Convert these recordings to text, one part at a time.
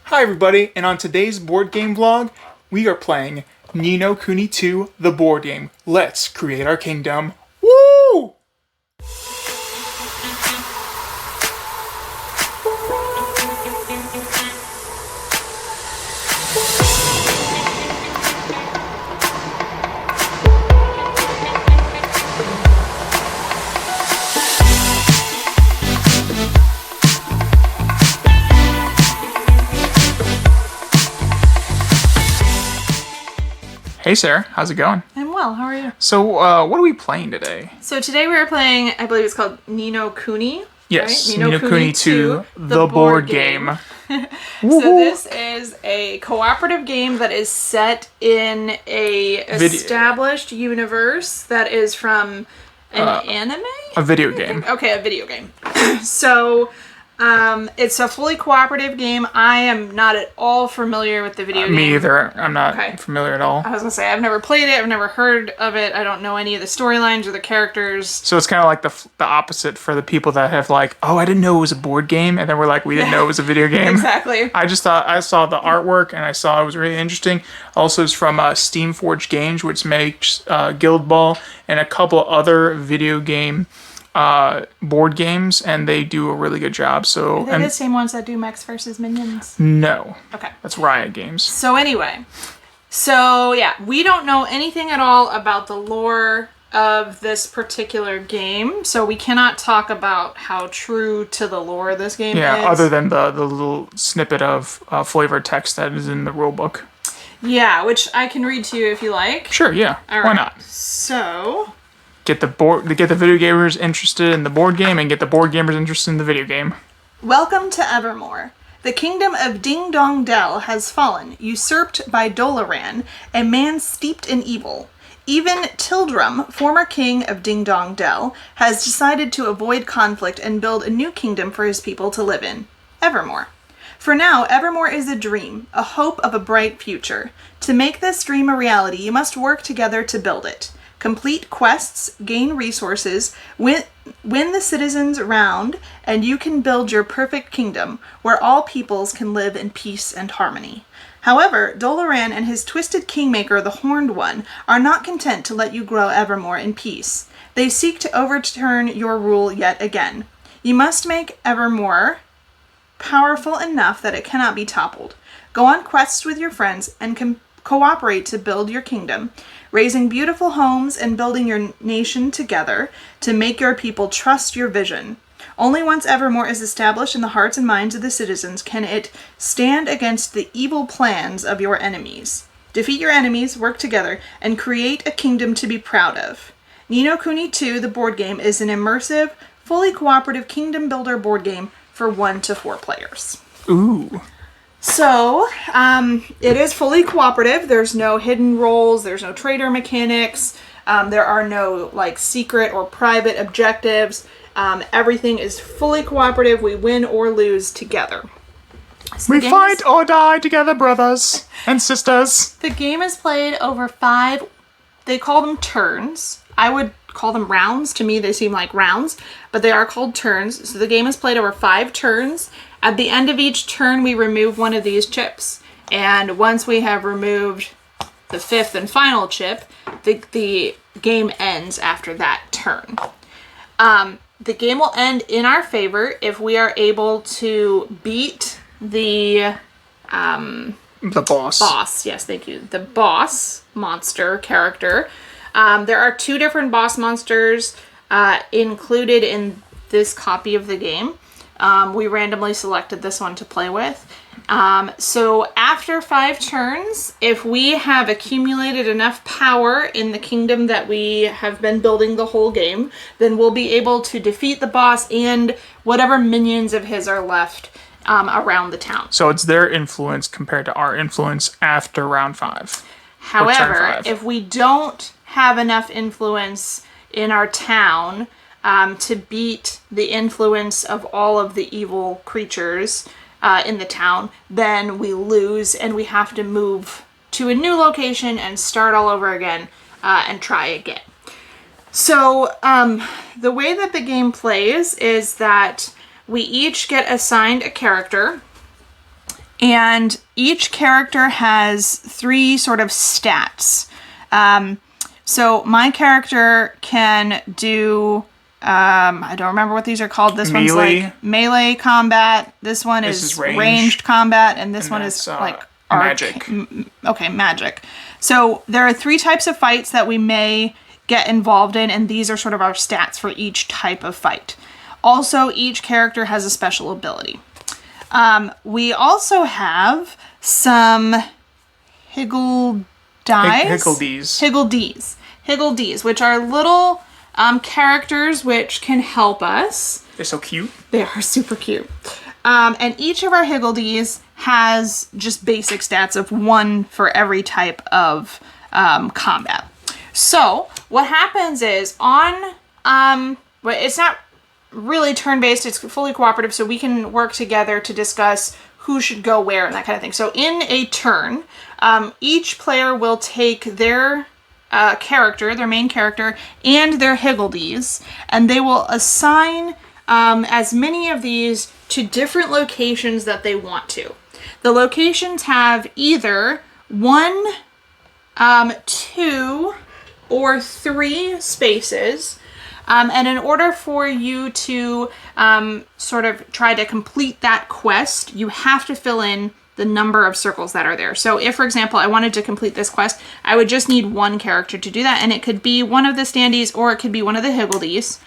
Hi everybody, and on today's board game vlog, we are playing Ni no Kuni 2, the board game. Let's create our kingdom. Woo! Hey Sarah, how's it going? I'm well, how are you? So, what are we playing today? So today we are playing, I believe it's called Ni no Kuni. Yes, right? Ni no Kuni 2, the board game. So this is a cooperative game that is set in a established universe that is from an anime? A video game. Okay, a video game. So, it's a fully cooperative game. I am not at all familiar with the video game. Me either. I'm not familiar at all. I was gonna say, I've never played it, I've never heard of it, I don't know any of the storylines or the characters. So it's kind of like the opposite for the people that have like, oh, I didn't know it was a board game, and then we're like, we didn't know it was a video game. Exactly. I just thought, I saw the artwork, and I saw it was really interesting. Also, it's from Steamforged Games, which makes Guild Ball, and a couple other video game board games, and they do a really good job. So, Are they the same ones that do Mechs vs. Minions? No. Okay. That's Riot Games. So anyway, yeah, we don't know anything at all about the lore of this particular game, so we cannot talk about how true to the lore this game is. Yeah, other than the little snippet of flavored text that is in the rulebook. Yeah, which I can read to you if you like. Sure, yeah. All right. Why not? So... Get the video gamers interested in the board game and get the board gamers interested in the video game. Welcome to Evermore. The kingdom of Ding Dong Dell has fallen, usurped by Dolaran, a man steeped in evil. Even Tildrum, former king of Ding Dong Dell, has decided to avoid conflict and build a new kingdom for his people to live in. Evermore. For now, Evermore is a dream, a hope of a bright future. To make this dream a reality, you must work together to build it. Complete quests, gain resources, win the citizens round, and you can build your perfect kingdom, where all peoples can live in peace and harmony. However, Dolaran and his twisted kingmaker, the Horned One, are not content to let you grow Evermore in peace. They seek to overturn your rule yet again. You must make Evermore powerful enough that it cannot be toppled. Go on quests with your friends and cooperate to build your kingdom, raising beautiful homes and building your nation together to make your people trust your vision. Only once Evermore is established in the hearts and minds of the citizens can it stand against the evil plans of your enemies. Defeat your enemies, work together, and create a kingdom to be proud of. Ni no Kuni 2, the board game, is an immersive, fully cooperative kingdom builder board game for 1 to 4 players. Ooh. So, it is fully cooperative. There's no hidden roles. There's no traitor mechanics. There are no, secret or private objectives. Everything is fully cooperative. We win or lose together. So we fight or die together, brothers and sisters. The game is played over 5, they call them turns. I would call them rounds. To me, they seem like rounds, but they are called turns. So the game is played over 5 turns. At the end of each turn, we remove one of these chips. And once we have removed the 5th and final chip, the game ends after that turn. The game will end in our favor if we are able to beat the boss. Boss, yes, thank you. The boss monster character. There are 2 different boss monsters included in this copy of the game. We randomly selected this one to play with. So after 5 turns, if we have accumulated enough power in the kingdom that we have been building the whole game, then we'll be able to defeat the boss and whatever minions of his are left around the town. So it's their influence compared to our influence after round 5. However, if we don't have enough influence in our town to beat the influence of all of the evil creatures in the town, then we lose and we have to move to a new location and start all over again and try again. So the way that the game plays is that we each get assigned a character And each character has 3 sort of stats. So my character can do, I don't remember what these are called. This one's like melee combat. This one is ranged combat. And this one is like magic. Okay, magic. So there are 3 types of fights that we may get involved in. And these are sort of our stats for each type of fight. Also, each character has a special ability. We also have some Higgledies, which are little characters which can help us. They're so cute. They are super cute. And each of our Higgledies has just basic stats of 1 for every type of combat. So what happens is it's not really turn-based, it's fully cooperative, so we can work together to discuss who should go where and that kind of thing. So in a turn, each player will take their character, their main character, and their Higgledies, and they will assign as many of these to different locations that they want to. The locations have either 1, 2, or 3 spaces. And in order for you to sort of try to complete that quest, you have to fill in the number of circles that are there. So if, for example, I wanted to complete this quest, I would just need 1 character to do that. And it could be one of the standees or it could be one of the Higgledies.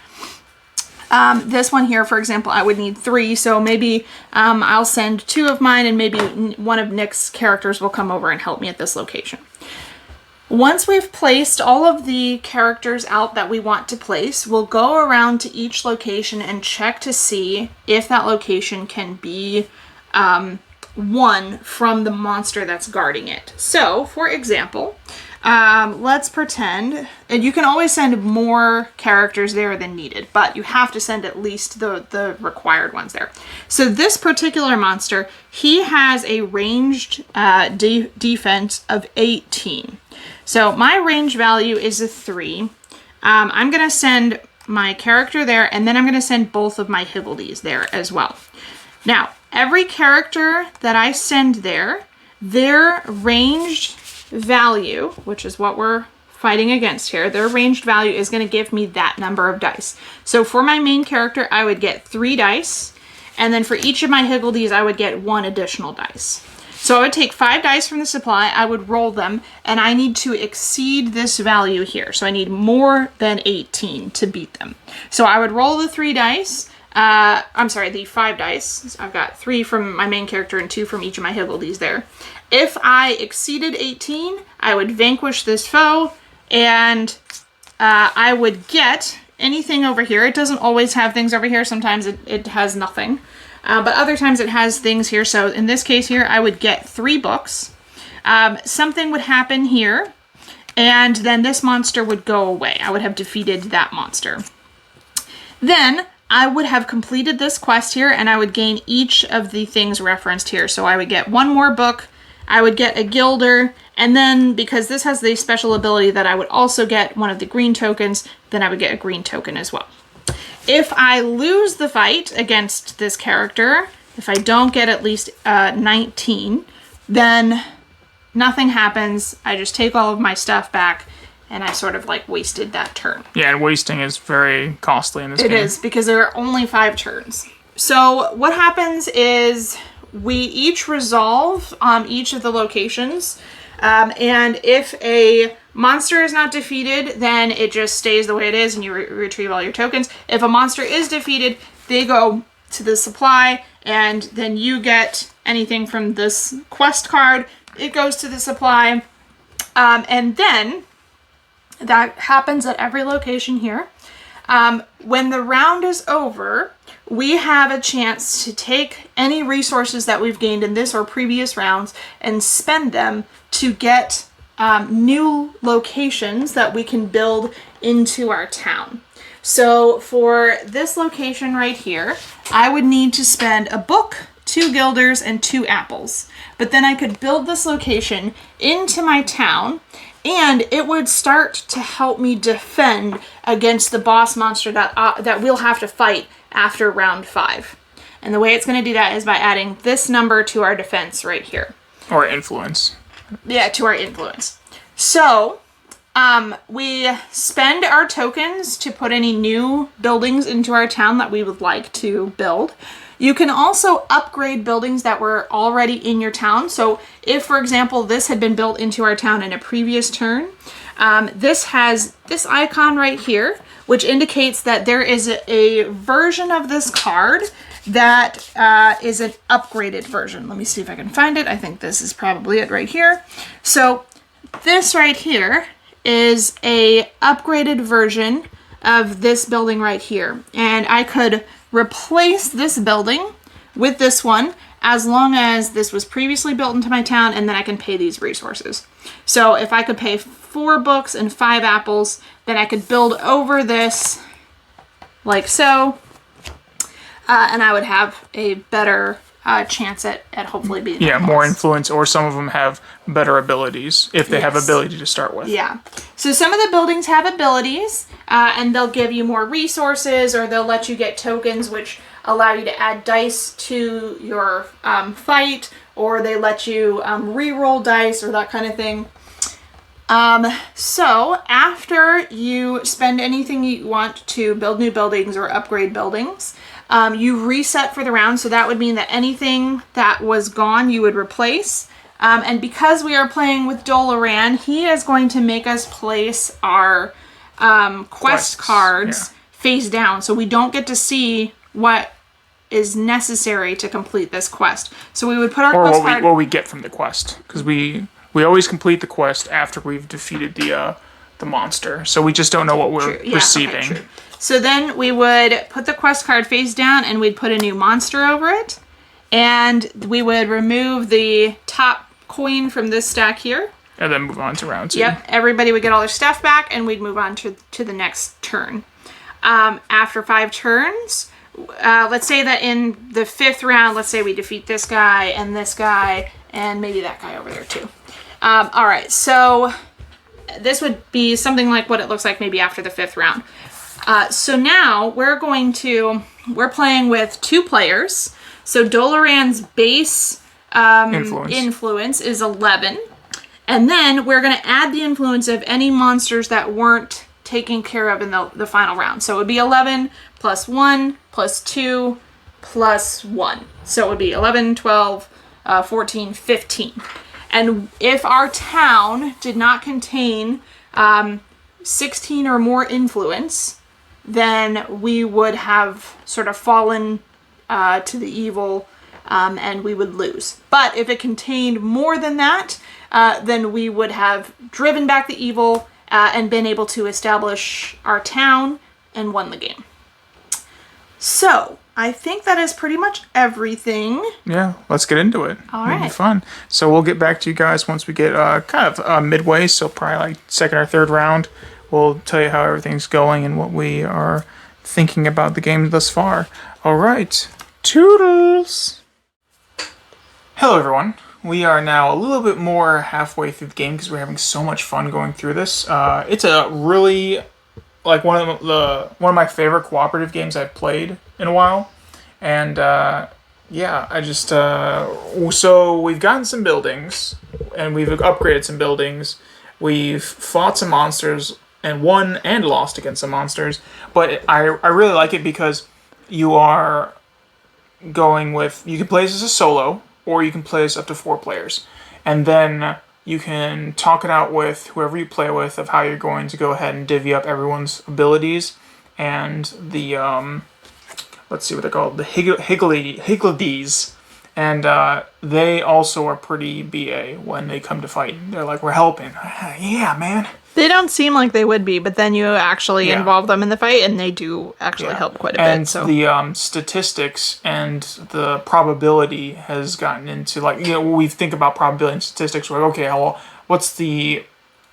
This one here, for example, I would need 3. So maybe I'll send 2 of mine and maybe one of Nick's characters will come over and help me at this location. Once we've placed all of the characters out that we want to place, we'll go around to each location and check to see if that location can be won from the monster that's guarding it. So, for example, let's pretend, and you can always send more characters there than needed, but you have to send at least the required ones there. So this particular monster, he has a ranged defense of 18. So my range value is a 3. I'm going to send my character there, and then I'm going to send both of my Higgledies there as well. Now, every character that I send there, their ranged value, which is what we're fighting against here, their ranged value is going to give me that number of dice. So for my main character, I would get 3 dice, and then for each of my Higgledies, I would get 1 additional dice. So I would take 5 dice from the supply, I would roll them, and I need to exceed this value here. So I need more than 18 to beat them. So I would roll the 3 dice, the 5 dice. I've got 3 from my main character and 2 from each of my Higgledies there. If I exceeded 18, I would vanquish this foe, and I would get anything over here. It doesn't always have things over here. Sometimes it has nothing. But other times it has things here. So in this case here, I would get 3 books. Something would happen here, and then this monster would go away. I would have defeated that monster. Then I would have completed this quest here, and I would gain each of the things referenced here. So I would get 1 more book, I would get a gilder, and then because this has the special ability that I would also get one of the green tokens, then I would get a green token as well. If I lose the fight against this character, if I don't get at least 19, then nothing happens. I just take all of my stuff back, and I sort of like wasted that turn. Yeah, and wasting is very costly in this game. It is, because there are only 5 turns. So what happens is we each resolve each of the locations, and if a monster is not defeated, then it just stays the way it is and you retrieve all your tokens. If a monster is defeated, they go to the supply, and then you get anything from this quest card. It goes to the supply, and then that happens at every location here. When the round is over, we have a chance to take any resources that we've gained in this or previous rounds and spend them to get new locations that we can build into our town. So for this location right here, I would need to spend a book, 2 guilders, and 2 apples. But then I could build this location into my town, and it would start to help me defend against the boss monster that we'll have to fight after round 5. And the way it's going to do that is by adding this number to our defense right here. Or influence. Yeah, to our influence. So, we spend our tokens to put any new buildings into our town that we would like to build. You can also upgrade buildings that were already in your town. So if, for example, this had been built into our town in a previous turn, this has this icon right here, which indicates that there is a version of this card that is an upgraded version. Let me see if I can find it. I think this is probably it right here. So this right here is a upgraded version of this building right here. And I could replace this building with this one as long as this was previously built into my town, and then I can pay these resources. So if I could pay 4 books and 5 apples, then I could build over this like so, and I would have a better chance at hopefully being more influence, or some of them have better abilities if they have ability to start with. Yeah. So some of the buildings have abilities, and they'll give you more resources, or they'll let you get tokens which allow you to add dice to your fight, or they let you re-roll dice or that kind of thing. So after you spend anything you want to build new buildings or upgrade buildings, you reset for the round. So that would mean that anything that was gone, you would replace. And because we are playing with Dolaran, he is going to make us place our quest cards face down. So we don't get to see what is necessary to complete this quest. So we would put our quest card... what we get from the quest. Because we always complete the quest after we've defeated the monster. So we just don't know what we're receiving. Okay, so then we would put the quest card face down, and we'd put a new monster over it. And we would remove the top coin from this stack here. And then move on to round 2. Yep, everybody would get all their stuff back, and we'd move on to the next turn. After 5 turns, let's say that in the 5th round, let's say we defeat this guy, and maybe that guy over there too. All right, so this would be something like what it looks like maybe after the 5th round. So now we're playing with 2 players. So Dolaran's base influence is 11. And then we're going to add the influence of any monsters that weren't taken care of in the final round. So it would be 11 plus 1 plus 2 plus 1. So it would be 11, 12, 14, 15. And if our town did not contain 16 or more influence, then we would have sort of fallen to the evil, and we would lose. But if it contained more than that, then we would have driven back the evil and been able to establish our town and won the game. So, I think that is pretty much everything. Yeah, let's get into it. All right. It'll be fun. So we'll get back to you guys once we get kind of midway, so probably like 2nd or 3rd round. We'll tell you how everything's going and what we are thinking about the game thus far. All right. Toodles! Hello, everyone. We are now a little bit more halfway through the game because we're having so much fun going through this. It's a really, like, one of my favorite cooperative games I've played in a while. And, yeah, I just, so we've gotten some buildings, and we've upgraded some buildings. We've fought some monsters, and won and lost against some monsters. But I really like it because you are going with, you can play this as a solo, or you can play this up to 4 players. And then you can talk it out with whoever you play with of how you're going to go ahead and divvy up everyone's abilities and the, let's see what they're called, the Higgledies. And they also are pretty BA when they come to fight. They're like, we're helping. Yeah, man. They don't seem like they would be, but then you actually involve them in the fight, and they do actually help quite a bit. So the statistics and the probability has gotten into, like, you know, when we think about probability and statistics, we're like, okay, well, what's the...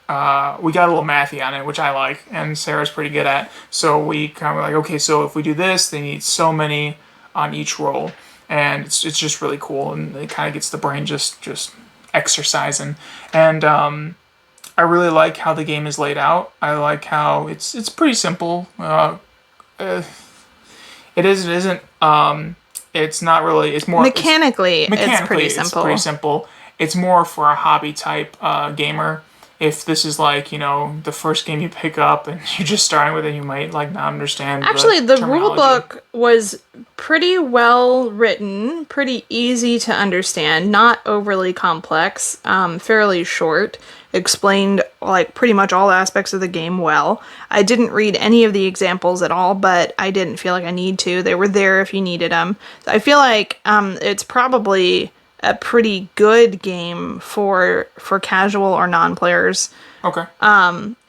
we got a little mathy on it, which I like, and Sarah's pretty good at. So we kind of like, okay, so if we do this, they need so many on each roll. And it's just really cool, and it kind of gets the brain just exercising. And I really like how the game is laid out. I like how it's pretty simple. It isn't It's not really. It's more Mechanically, it's pretty it's simple. pretty simple. It's more for a hobby type gamer. If this is like, the first game you pick up and you're just starting with it, you might like not understand. Actually, the rule terminology. book was pretty well written, pretty easy to understand, not overly complex, fairly short, explained like pretty much all aspects of the game well. I didn't read any of the examples at all, but I didn't feel like I need to. They were there if you needed them. So I feel like it's probably a pretty good game for casual or non-players. Okay.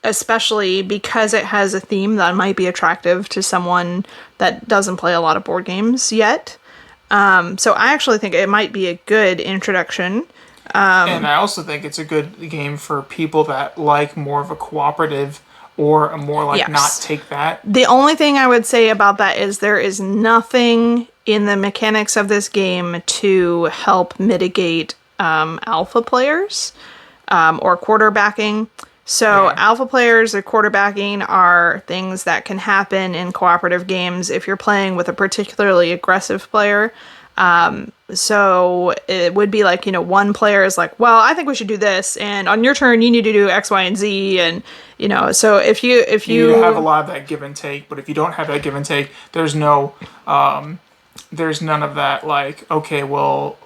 Especially because it has a theme that might be attractive to someone that doesn't play a lot of board games yet. So I actually think it might be a good introduction. And I also think it's a good game for people that like more of a cooperative or a more like Yes. not take that. The only thing I would say about that is there is nothing in the mechanics of this game to help mitigate alpha players or quarterbacking. So Yeah. alpha players or quarterbacking are things that can happen in cooperative games if you're playing with a particularly aggressive player. So it would be like, one player is like, well, I think we should do this, and on your turn you need to do X, Y, and Z, and so if you You have a lot of that give and take, but if you don't have that give and take, there's none of that like, okay, well,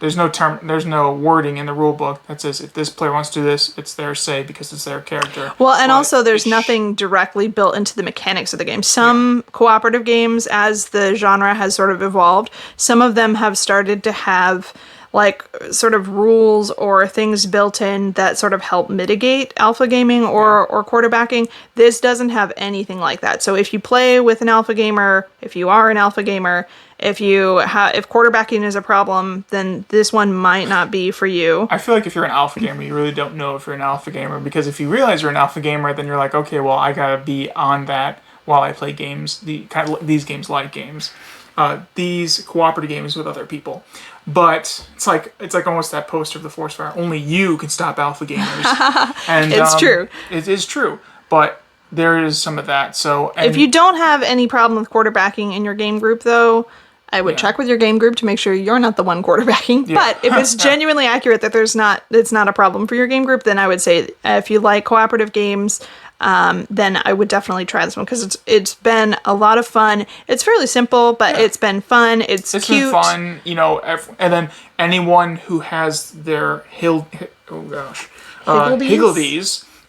there's no wording in the rule book that says if this player wants to do this, it's their say because it's their character. Well, and But also there's it nothing directly built into the mechanics of the game. Some cooperative games, as the genre has sort of evolved, some of them have started to have like sort of rules or things built in that sort of help mitigate alpha gaming or quarterbacking. This doesn't have anything like that. So if you play with an alpha gamer, if you are an alpha gamer, if quarterbacking is a problem, then this one might not be for you. I feel like if you're an alpha gamer, you really don't know if you're an alpha gamer, because if you realize you're an alpha gamer, then you're like, okay, well, I gotta be on that while I play games. These games like games, these cooperative games with other people. But it's like almost that poster of the forest fire. Only you can stop alpha gamers, and It's true. It is true, but there is some of that. So If you don't have any problem with quarterbacking in your game group, though, I would check with your game group to make sure you're not the one quarterbacking. Yeah. But if it's genuinely accurate that it's not a problem for your game group, then I would say if you like cooperative games, then I would definitely try this one because it's been a lot of fun. It's fairly simple, but it's been fun. It's cute. been fun, and then anyone who has their Higgledies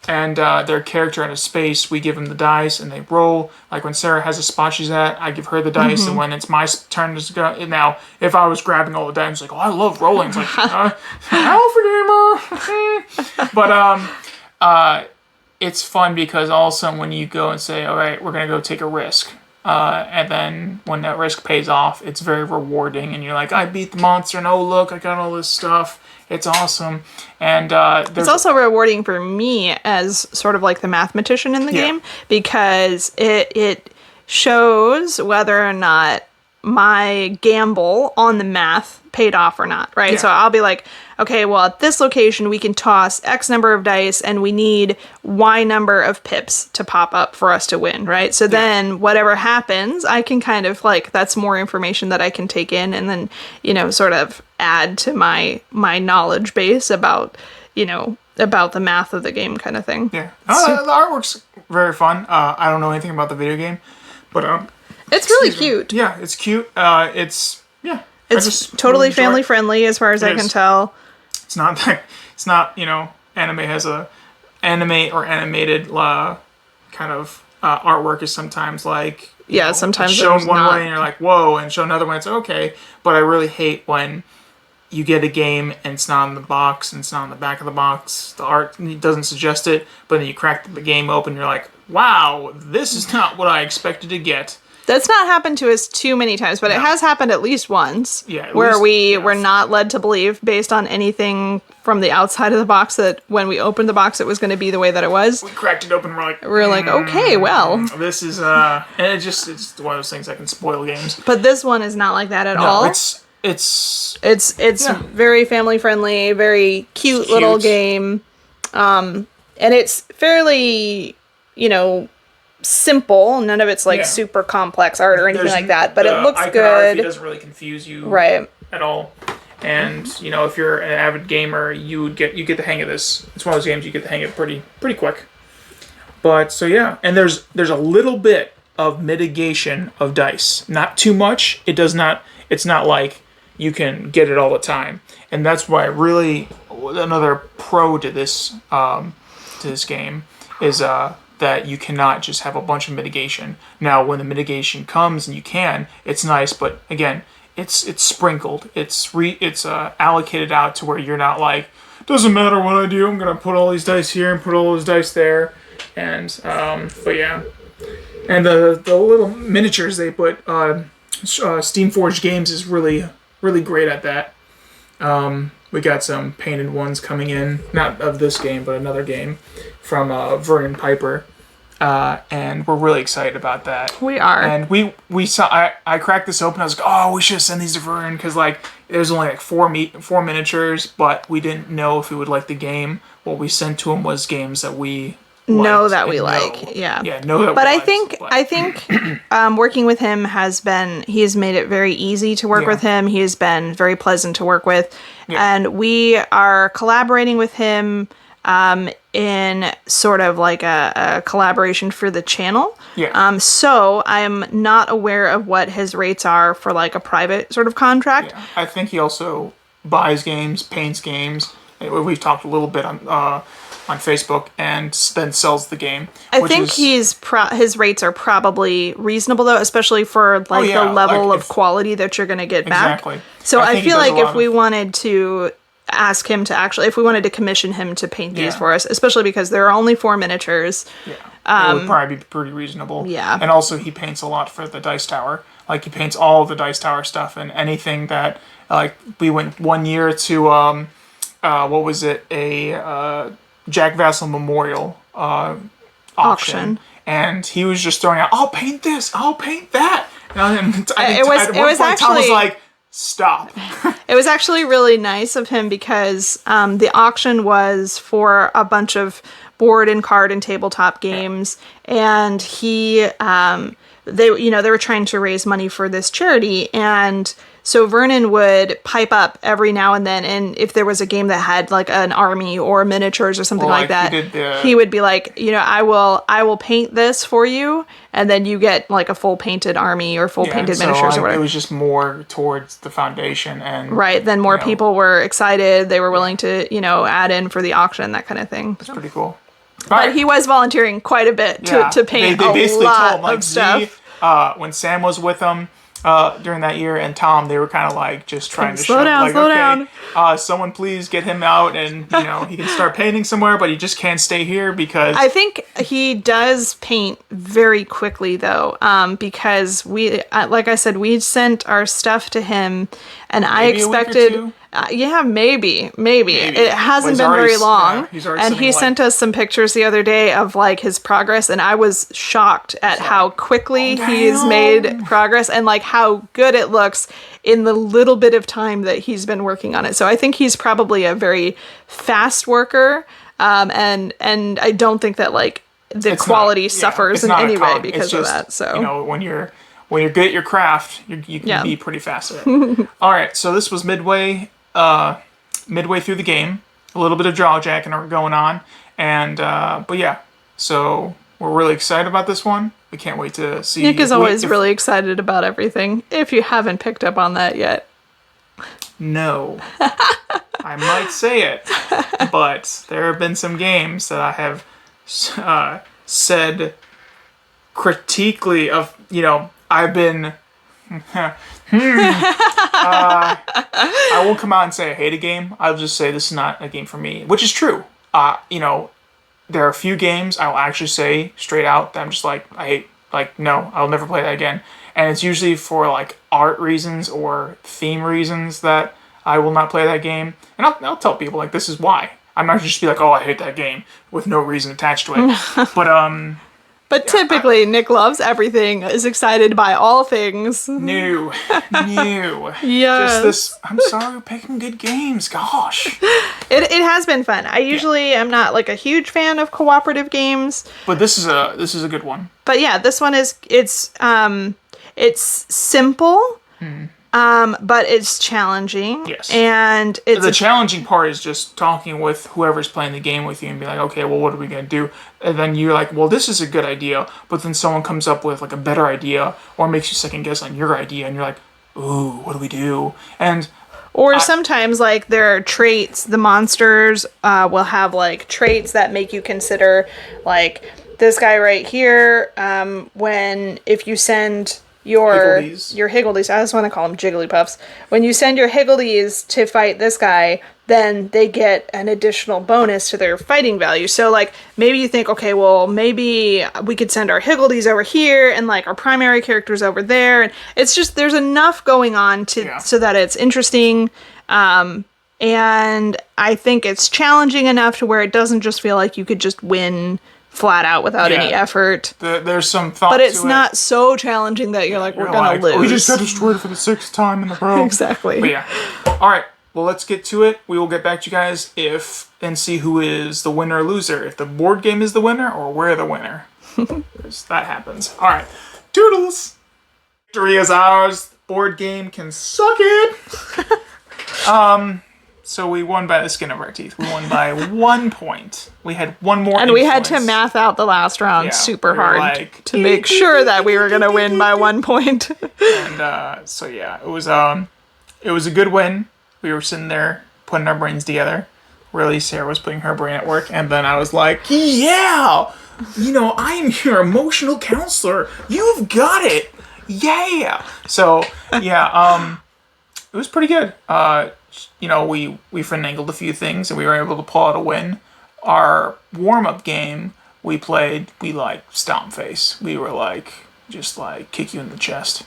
and their character in a space, we give them the dice and they roll. Like when Sarah has a spot she's at, I give her the dice, and when it's my turn to go. Now, if I was grabbing all the dice, it's like, oh, I love rolling. It's like, alpha gamer. But it's fun because all of a sudden when you go and say, all right, we're gonna go take a risk, and then when that risk pays off, it's very rewarding, and you're like, I beat the monster, and oh look, I got all this stuff. It's awesome. And it's also rewarding for me as sort of like the mathematician in the game, because it shows whether or not my gamble on the math paid off or not, right? Yeah. So I'll be like, okay, well, at this location, we can toss X number of dice and we need Y number of pips to pop up for us to win, right? So then whatever happens, I can kind of like, that's more information that I can take in and then, sort of add to my knowledge base about the math of the game kind of thing. Yeah. The artwork's very fun. I don't know anything about the video game, but it's really cute. Yeah, it's cute. It's totally really enjoy family it. friendly as far as I can tell. It's not anime has a anime or animated kind of artwork is sometimes like Sometimes it's shown there's one not. way and you're like whoa, and show another one it's okay. But I really hate when you get a game and it's not on the box and it's not on the back of the box. The art doesn't suggest it, but then you crack the game open and you're like, wow, this is not what I expected to get. That's not happened to us too many times, but it has happened at least once. Yeah, where we were not led to believe, based on anything from the outside of the box, that when we opened the box, it was going to be the way that it was. We cracked it open and we're like, okay, well. This is, and it's one of those things that can spoil games. But this one is not like that at all. It's very family friendly, very cute little game. And it's fairly, simple. None of it's like Yeah. super complex art or anything like that, but the it looks iconography good. doesn't really confuse you Right. at all. And if you're an avid gamer, you get the hang of this. It's one of those games you get the hang of pretty quick. But so yeah, and there's a little bit of mitigation of dice. Not too much. It's not like you can get it all the time. And that's why really another pro to this game is that you cannot just have a bunch of mitigation. Now, when the mitigation comes and you can, it's nice, but again, it's sprinkled. It's allocated out to where you're not like, doesn't matter what I do, I'm gonna put all these dice here and put all those dice there, and but yeah, and the little miniatures they put. Steamforged Games is really great at that. We got some painted ones coming in, not of this game, but another game from Vernon Piper. And we're really excited about that. We are. And we saw, I cracked this open, I was like, oh, we should send these to Vernon, because like, there's only like four miniatures, but we didn't know if he would like the game. What we sent to him was games that we know that we like. Yeah. Yeah, know that but we I think working with him he has made it very easy to work with him. He has been very pleasant to work with. Yeah. And we are collaborating with him in sort of like a collaboration for the channel. Yeah. So I'm not aware of what his rates are for like a private sort of contract. Yeah. I think he also buys games, paints games. We've talked a little bit on Facebook, and then sells the game. I think his rates are probably reasonable though, especially for like the level of quality that you're going to get back. Exactly. So I feel like if we wanted to ask him to if we wanted to commission him to paint these for us, especially because there are only 4 miniatures. Yeah. It would probably be pretty reasonable. Yeah. And also he paints a lot for the Dice Tower. Like he paints all the Dice Tower stuff and anything that, like we went one year to, what was it? A Jack Vassal Memorial auction. And he was just throwing out, I'll paint this, I'll paint that. And it was actually, Tom was like, stop. It was actually really nice of him because the auction was for a bunch of board and card and tabletop games, and they were trying to raise money for this charity, and so Vernon would pipe up every now and then, and if there was a game that had like an army or miniatures or something like that, he would be like, I will paint this for you, and then you get like a full painted army or full painted miniatures or whatever. It was just more towards the foundation, and right. Then more people were excited; they were willing to add in for the auction, that kind of thing. That's pretty cool. But he was volunteering quite a bit to paint they a lot told him, like, of stuff. When Sam was with him during that year, and Tom, they were kind of like just trying to slow down. Someone please get him out, and he can start painting somewhere, but he just can't stay here because I think he does paint very quickly though, because we, like I said, we sent our stuff to him, and I expected. Maybe. It hasn't been very long. And he sent us some pictures the other day of like his progress, and I was shocked at how quickly he's made progress and like how good it looks in the little bit of time that he's been working on it. So I think he's probably a very fast worker, and I don't think that like the quality suffers in any way because of that. So when you're good at your craft, you can be pretty fast at it. All right, so this was midway through the game, a little bit of jaw jacking going on, and but yeah, so we're really excited about this one. We can't wait to see. Nick is always really excited about everything. If you haven't picked up on that yet, no, I might say it, but there have been some games that I have said critically of. I've been. I won't come out and say I hate a game. I'll just say this is not a game for me, which is true. There are a few games I will actually say straight out that I'm just like, I hate. Like, no, I'll never play that again. And it's usually for like art reasons or theme reasons that I will not play that game. And I'll tell people like, this is why. I'm not just be like, oh, I hate that game with no reason attached to it. But But typically, Nick loves everything, is excited by all things. New. Yes. Just this. I'm sorry, we're picking good games. Gosh. It has been fun. I usually am not like a huge fan of cooperative games. But this is a good one. But yeah, this one it's simple. But it's challenging. Yes. And it's The challenging part is just talking with whoever's playing the game with you and be like, okay, well, what are we going to do? And then you're like, well, this is a good idea. But then someone comes up with like a better idea or makes you second guess on your idea. And you're like, ooh, what do we do? And or sometimes like there are traits, the monsters will have like traits that make you consider like this guy right here. If you send your Higgledies. I just want to call them Jigglypuffs. When you send your Higgledies to fight this guy, then they get an additional bonus to their fighting value. So, like, maybe you think, okay, well, maybe we could send our Higgledies over here and, like, our primary characters over there. And it's just, there's enough going on so that it's interesting. And I think it's challenging enough to where it doesn't just feel like you could just win flat out without any effort. There's some thought but it's to not it. So challenging that you're like, we're gonna lose. We just got destroyed for the 6th time in a row. Exactly. But yeah. All right. Well, let's get to it. We will get back to you guys and see who is the winner or loser. If the board game is the winner or we're the winner. That happens. All right. Toodles. Victory is ours. Board game can suck it. So we won by the skin of our teeth. We won by 1 point. We had one more and influence. we had to math out the last round super hard to make sure that we were going to win by 1 point. And so yeah, it was a good win. We were sitting there putting our brains together. Really, Sarah was putting her brain at work, and then I was like, yeah, I am your emotional counselor. You've got it. Yeah. So yeah, it was pretty good. We finagled a few things and we were able to pull out a win. Our warm-up game we like stomp face. We were like, just like kick you in the chest.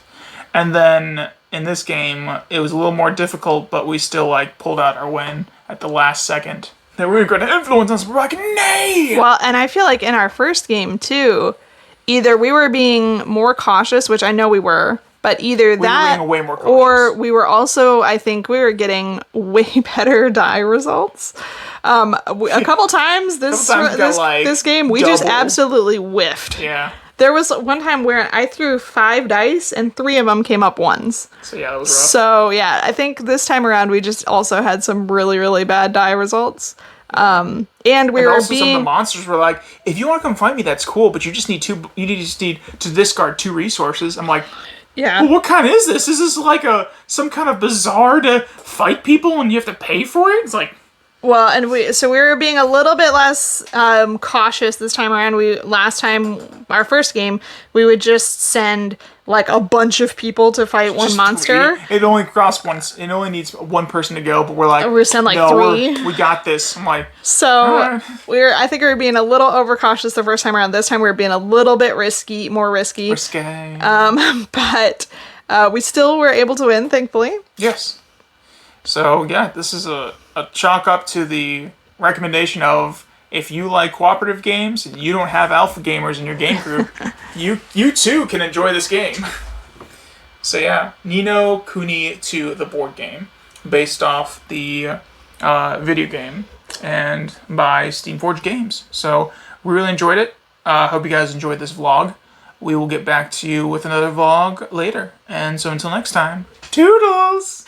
And then in this game, it was a little more difficult, but we still like pulled out our win at the last second. They were going to influence us. We're like, nay! Well, and I feel like in our first game too, either we were being more cautious, which I know we were, but either that were way more cautious. Or we were also, I think we were getting way better die results. A couple times this game, we just absolutely whiffed. Yeah. There was one time where I threw 5 dice and 3 of them came up ones. So yeah, that was rough. So yeah, I think this time around we just also had some really, really bad die results. And some of the monsters were like, if you want to come find me, that's cool, but you just need to discard 2 resources. I'm like, yeah. Well, what kind is this? Is this like some kind of bazaar to fight people and you have to pay for it? It's like, well, and we were being a little bit less cautious this time around. Last time, our first game, we would just send like a bunch of people to fight one monster. 3. It only costs once. It only needs one person to go, but we're like, we send like 3. We got this. I'm like, so I think we were being a little overcautious the first time around. This time we were being a little bit more risky. But we still were able to win, thankfully. Yes. So yeah, this is a chalk up to the recommendation of, if you like cooperative games and you don't have alpha gamers in your game group, you too can enjoy this game. So yeah, Ni no Kuni 2, the board game, based off the video game and by Steamforged Games. So we really enjoyed it. Hope you guys enjoyed this vlog. We will get back to you with another vlog later. And so until next time, toodles!